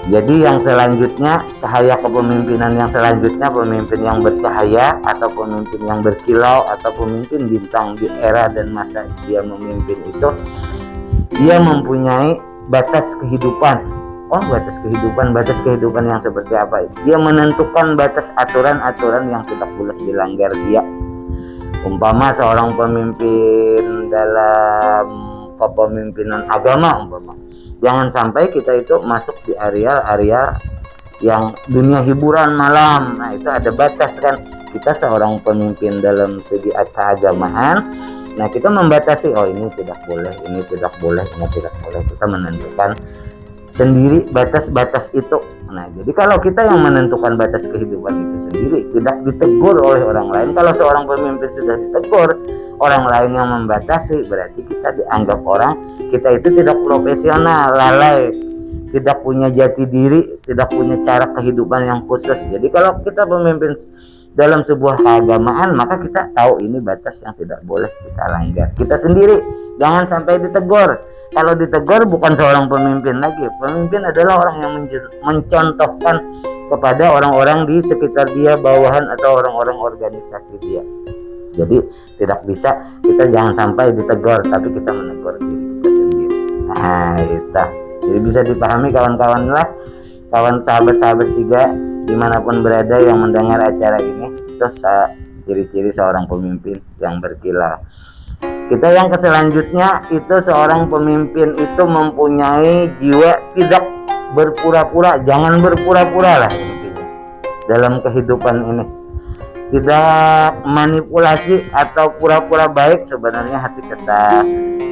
Jadi yang selanjutnya, cahaya kepemimpinan yang selanjutnya, pemimpin yang bercahaya atau pemimpin yang berkilau atau pemimpin bintang di era dan masa dia memimpin itu, dia mempunyai batas kehidupan. Oh, batas kehidupan yang seperti apa? Dia menentukan batas aturan-aturan yang tidak boleh dilanggar dia. Umpama seorang pemimpin dalam kepemimpinan agama, jangan sampai kita itu masuk di area yang dunia hiburan malam. Nah, itu ada batas kan. Kita seorang pemimpin dalam segi keagamaan, nah kita membatasi, oh ini tidak boleh, ini tidak boleh, ini tidak boleh. Kita menentukan sendiri batas-batas itu. Nah, jadi kalau kita yang menentukan batas kehidupan itu sendiri, tidak ditegur oleh orang lain. Kalau seorang pemimpin sudah ditegur orang lain yang membatasi, berarti kita dianggap orang kita itu tidak profesional, lalai, tidak punya jati diri, tidak punya cara kehidupan yang khusus. Jadi kalau kita pemimpin dalam sebuah keagamaan, maka kita tahu ini batas yang tidak boleh kita langgar. Kita sendiri jangan sampai ditegur. Kalau ditegur bukan seorang pemimpin lagi. Pemimpin adalah orang yang mencontohkan kepada orang-orang di sekitar dia, bawahan atau orang-orang organisasi dia. Jadi tidak bisa kita jangan sampai ditegur, tapi kita menegur diri kita sendiri. Nah, itu. Jadi bisa dipahami kawan-kawan lah, kawan sahabat-sahabat Siga dimanapun berada yang mendengar acara ini. Terus ciri-ciri seorang pemimpin yang berkilau. Kita yang selanjutnya itu seorang pemimpin itu mempunyai jiwa tidak berpura-pura. Jangan berpura-pura lah intinya dalam kehidupan ini. Tidak manipulasi atau pura-pura baik, sebenarnya hati kesal.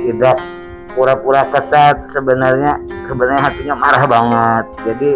Tidak pura-pura kesal, sebenarnya hatinya marah banget. Jadi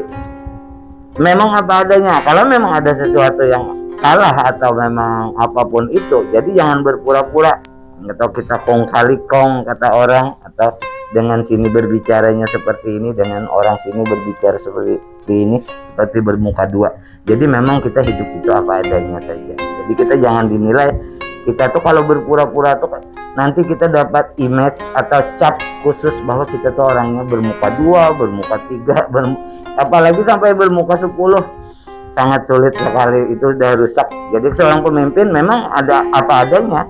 memang apa adanya. Kalau memang ada sesuatu yang salah atau memang apapun itu, jadi jangan berpura-pura. Atau kita kong kali kong kata orang, atau dengan sini berbicaranya seperti ini, dengan orang sini berbicara seperti ini, seperti bermuka dua. Jadi memang kita hidup itu apa adanya saja. Jadi kita jangan dinilai, kita tuh kalau berpura-pura tuh nanti kita dapat image atau cap khusus bahwa kita tuh orangnya bermuka dua, bermuka tiga, apalagi sampai bermuka 10. Sangat sulit sekali, itu udah rusak. Jadi seorang pemimpin memang ada apa adanya.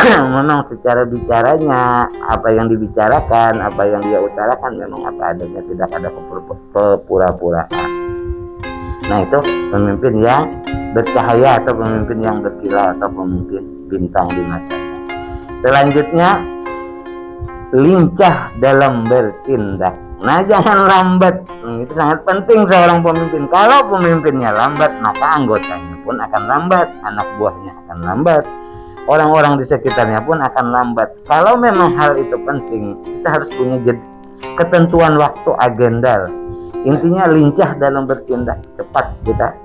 Memang secara bicaranya, apa yang dibicarakan, apa yang dia utarakan memang apa adanya, tidak ada kepura-puraan. Nah, itu pemimpin yang bercahaya atau pemimpin yang berkilau atau pemimpin bintang di masanya. Selanjutnya, lincah dalam bertindak. Nah, jangan lambat. Itu sangat penting seorang pemimpin. Kalau pemimpinnya lambat, maka anggotanya pun akan lambat, anak buahnya akan lambat, orang-orang di sekitarnya pun akan lambat. Kalau memang hal itu penting, kita harus punya ketentuan waktu, agenda. Intinya lincah dalam bertindak, cepat kita.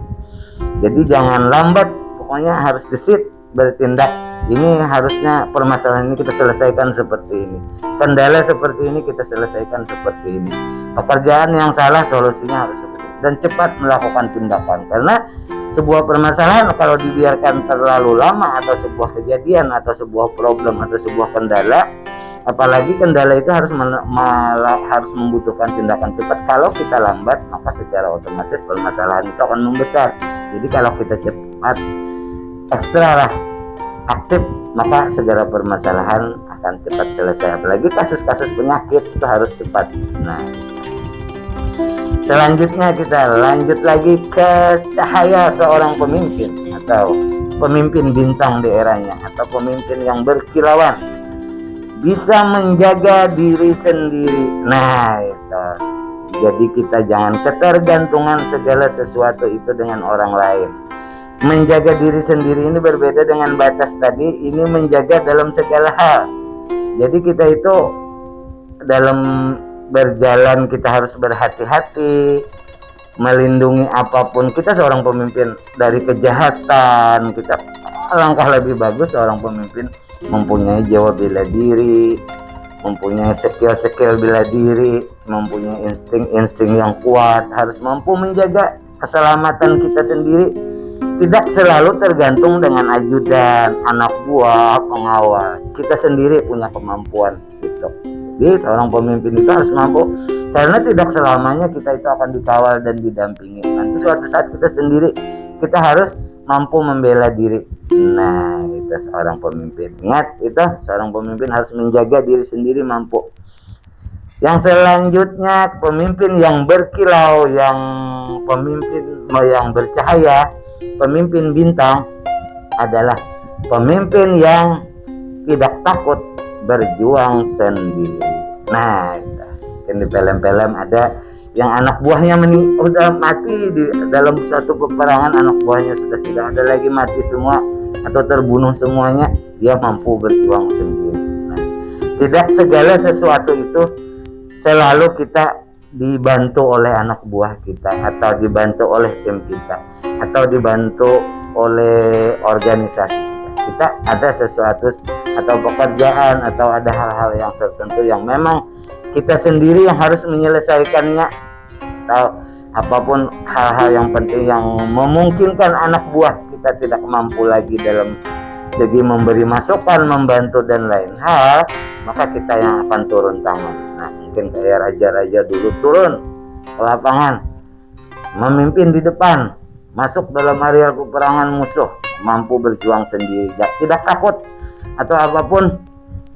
Jadi jangan lambat, pokoknya harus gesit bertindak. Ini harusnya permasalahan ini kita selesaikan seperti ini. Kendala seperti ini kita selesaikan seperti ini. Pekerjaan yang salah solusinya harus seperti ini. Dan cepat melakukan tindakan. Karena sebuah permasalahan kalau dibiarkan terlalu lama, atau sebuah kejadian atau sebuah problem atau sebuah kendala, apalagi kendala itu harus membutuhkan tindakan cepat. Kalau kita lambat, maka secara otomatis permasalahan itu akan membesar. Jadi kalau kita cepat, ekstra lah aktif, maka segala permasalahan akan cepat selesai. Apalagi kasus-kasus penyakit itu harus cepat. Nah, selanjutnya kita lanjut lagi ke cahaya seorang pemimpin atau pemimpin bintang di eranya atau pemimpin yang berkilauan, bisa menjaga diri sendiri. Nah, itu. Jadi kita jangan ketergantungan segala sesuatu itu dengan orang lain. Menjaga diri sendiri ini berbeda dengan batas tadi. Ini menjaga dalam segala hal. Jadi kita itu dalam berjalan kita harus berhati-hati, melindungi apapun. Kita seorang pemimpin dari kejahatan. Kita alangkah lebih bagus seorang pemimpin mempunyai jiwa bela diri, mempunyai skill bela diri, mempunyai insting yang kuat, harus mampu menjaga keselamatan kita sendiri, tidak selalu tergantung dengan ajudan, anak buah, pengawal. Kita sendiri punya kemampuan gitu. Jadi seorang pemimpin itu harus mampu, karena tidak selamanya kita itu akan dikawal dan didampingi. Nanti suatu saat kita sendiri, kita harus mampu membela diri. Nah, itu seorang pemimpin. Ingat, itu seorang pemimpin harus menjaga diri sendiri mampu. Yang selanjutnya, pemimpin yang berkilau, yang pemimpin yang bercahaya, pemimpin bintang adalah pemimpin yang tidak takut berjuang sendiri. Nah, itu. Di film-film ada yang anak buahnya udah mati di dalam suatu peperangan, anak buahnya sudah tidak ada lagi, mati semua atau terbunuh semuanya, dia mampu berjuang sendiri. Nah, tidak segala sesuatu itu selalu kita dibantu oleh anak buah kita, atau dibantu oleh tim kita, atau dibantu oleh organisasi kita. Kita ada sesuatu atau pekerjaan atau ada hal-hal yang tertentu yang memang kita sendiri yang harus menyelesaikannya, atau apapun hal-hal yang penting yang memungkinkan anak buah kita tidak mampu lagi dalam segi memberi masukan, membantu dan lain hal, maka kita yang akan turun tangan. Nah, mungkin kayak raja-raja dulu turun ke lapangan, memimpin di depan, masuk dalam area peperangan musuh, mampu berjuang sendiri, tidak takut atau apapun,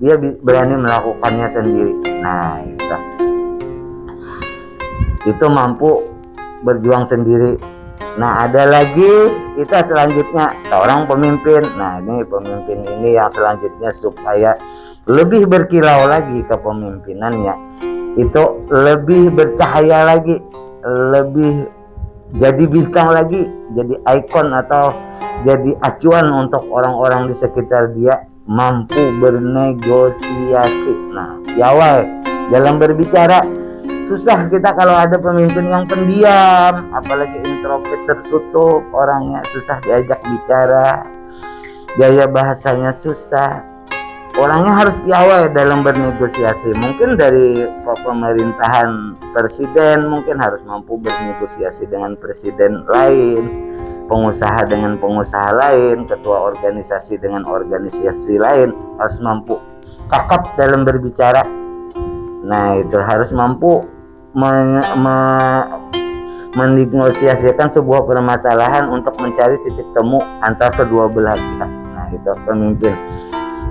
dia berani melakukannya sendiri. Nah, itu mampu berjuang sendiri. Nah, ada lagi kita selanjutnya seorang pemimpin. Nah, ini pemimpin ini yang selanjutnya supaya lebih berkilau lagi kepemimpinannya, itu lebih bercahaya lagi, lebih jadi bintang lagi, jadi ikon atau jadi acuan untuk orang-orang di sekitar dia, mampu bernegosiasi. Nah, piawai dalam berbicara. Susah kita kalau ada pemimpin yang pendiam, apalagi introvert, tertutup orangnya, susah diajak bicara, gaya bahasanya susah. Orangnya harus piawai dalam bernegosiasi. Mungkin dari pemerintahan presiden mungkin harus mampu bernegosiasi dengan presiden lain, pengusaha dengan pengusaha lain, ketua organisasi dengan organisasi lain, harus mampu cakap dalam berbicara. Nah, itu harus mampu menegosiasikan sebuah permasalahan untuk mencari titik temu antar kedua belah pihak. Nah, itu pemimpin.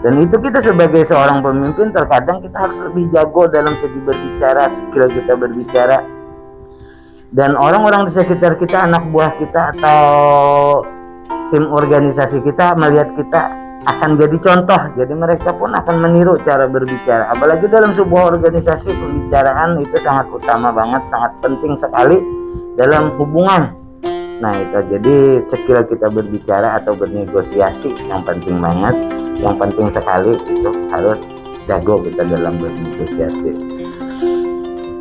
Dan itu kita sebagai seorang pemimpin terkadang kita harus lebih jago dalam segi berbicara, skill kita berbicara. Dan orang-orang di sekitar kita, anak buah kita atau tim organisasi kita melihat kita akan jadi contoh, jadi mereka pun akan meniru cara berbicara. Apalagi dalam sebuah organisasi, pembicaraan itu sangat utama banget, sangat penting sekali dalam hubungan. Nah, itu jadi skill kita berbicara atau bernegosiasi yang penting banget, yang penting sekali, itu harus jago kita dalam bernegosiasi.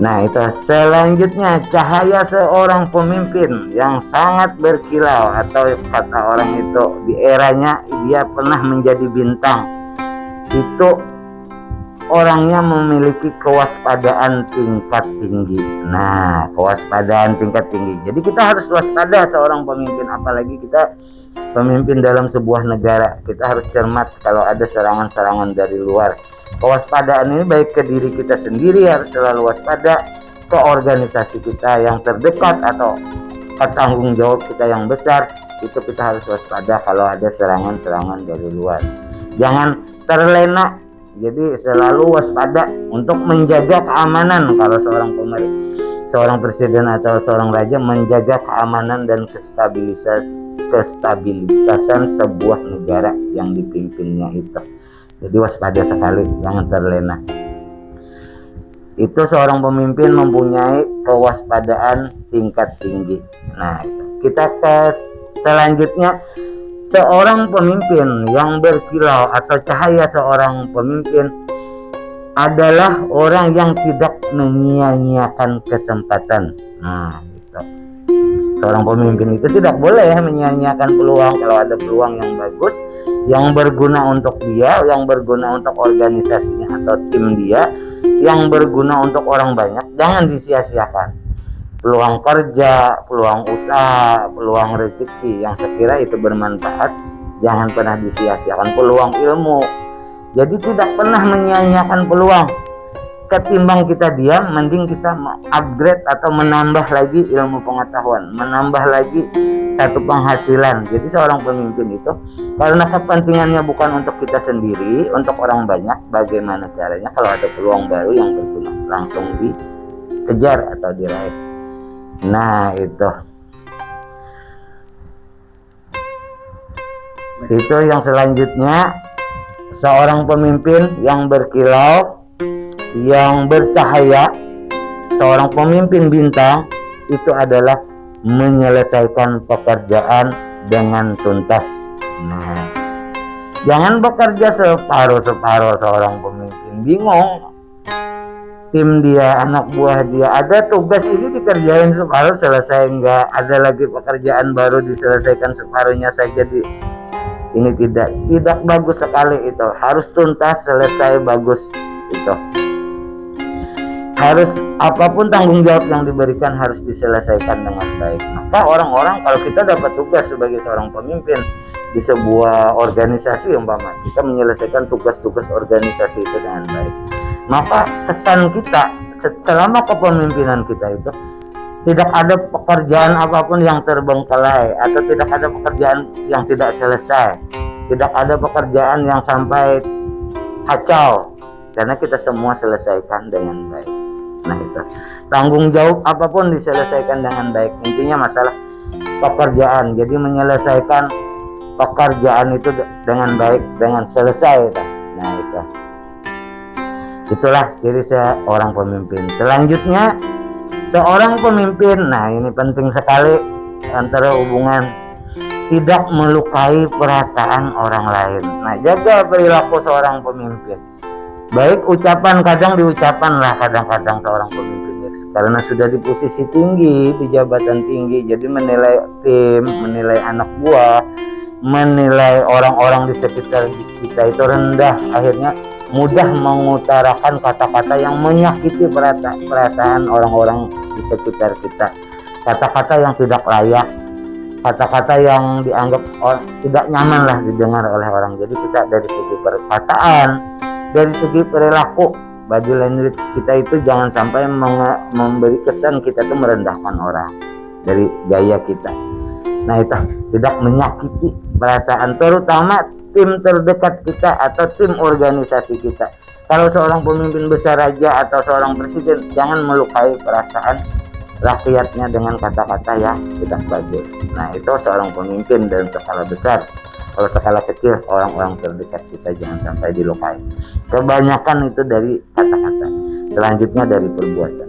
Nah, itu selanjutnya cahaya seorang pemimpin yang sangat berkilau, atau kata orang itu di eranya dia pernah menjadi bintang. Itu orangnya memiliki kewaspadaan tingkat tinggi. Nah, kewaspadaan tingkat tinggi. Jadi kita harus waspada seorang pemimpin, apalagi kita pemimpin dalam sebuah negara. Kita harus cermat kalau ada serangan-serangan dari luar. Kewaspadaan ini baik ke diri kita sendiri, harus selalu waspada, ke organisasi kita yang terdekat atau ke tanggung jawab kita yang besar, itu kita harus waspada kalau ada serangan-serangan dari luar. Jangan terlena, jadi selalu waspada untuk menjaga keamanan. Kalau seorang presiden atau seorang raja menjaga keamanan dan kestabilitasan sebuah negara yang dipimpinnya itu. Jadi waspada sekali, jangan terlena. Itu seorang pemimpin mempunyai kewaspadaan tingkat tinggi. Nah, kita ke selanjutnya, seorang pemimpin yang berkilau atau cahaya seorang pemimpin adalah orang yang tidak menyia-nyiakan kesempatan. Nah, itu. Seorang pemimpin itu tidak boleh menyia-nyiakan peluang. Kalau ada peluang yang bagus, yang berguna untuk dia, yang berguna untuk organisasinya atau tim dia, yang berguna untuk orang banyak, jangan disia-siakan. Peluang kerja, peluang usaha, peluang rezeki yang sekira itu bermanfaat, jangan pernah disia-siakan. Peluang ilmu, jadi tidak pernah menyia-nyiakan peluang. ketimbang kita diam, mending kita upgrade atau menambah lagi ilmu pengetahuan, menambah lagi satu penghasilan. Jadi seorang pemimpin itu karena kepentingannya bukan untuk kita sendiri, untuk orang banyak, bagaimana caranya kalau ada peluang baru yang berguna langsung dikejar atau diraih. Nah itu yang selanjutnya, seorang pemimpin yang berkilau, yang bercahaya, seorang pemimpin bintang itu adalah menyelesaikan pekerjaan dengan tuntas. Nah, jangan bekerja separuh-separuh. Seorang pemimpin bingung, tim dia, anak buah dia, ada tugas ini dikerjain separuh selesai, enggak ada lagi pekerjaan baru diselesaikan separuhnya saja. Ini tidak bagus sekali. Itu harus tuntas, selesai, bagus. Itu harus, apapun tanggung jawab yang diberikan harus diselesaikan dengan baik. Maka orang-orang, kalau kita dapat tugas sebagai seorang pemimpin di sebuah organisasi, umpama kita menyelesaikan tugas-tugas organisasi itu dengan baik, maka kesan kita selama kepemimpinan kita itu tidak ada pekerjaan apapun yang terbengkalai, atau tidak ada pekerjaan yang tidak selesai, tidak ada pekerjaan yang sampai kacau, karena kita semua selesaikan dengan baik. Nah itu, tanggung jawab apapun diselesaikan dengan baik. Intinya masalah pekerjaan, jadi menyelesaikan pekerjaan itu dengan baik, dengan selesai. Nah itulah ciri seorang pemimpin. Selanjutnya, seorang pemimpin, nah ini penting sekali, antara hubungan tidak melukai perasaan orang lain. Nah, jaga perilaku seorang pemimpin. Baik ucapan, kadang diucapan lah kadang-kadang seorang pemimpin ya, karena sudah di posisi tinggi, di jabatan tinggi, jadi menilai tim, menilai anak buah, menilai orang-orang di sekitar kita itu rendah. Akhirnya mudah mengutarakan kata-kata yang menyakiti perasaan orang-orang di sekitar kita, kata-kata yang tidak layak, kata-kata yang dianggap tidak nyaman lah didengar oleh orang. Jadi kita dari segi perkataan, dari segi perilaku, body language kita itu jangan sampai memberi kesan kita itu merendahkan orang dari gaya kita. Nah itu tidak menyakiti perasaan, terutama tim terdekat kita atau tim organisasi kita. Kalau seorang pemimpin besar raja atau seorang presiden, jangan melukai perasaan rakyatnya dengan kata-kata yang tidak bagus. Nah itu seorang pemimpin dalam skala besar. Kalau skala kecil, orang-orang terdekat kita jangan sampai dilukai. Kebanyakan itu dari kata-kata, selanjutnya dari perbuatan.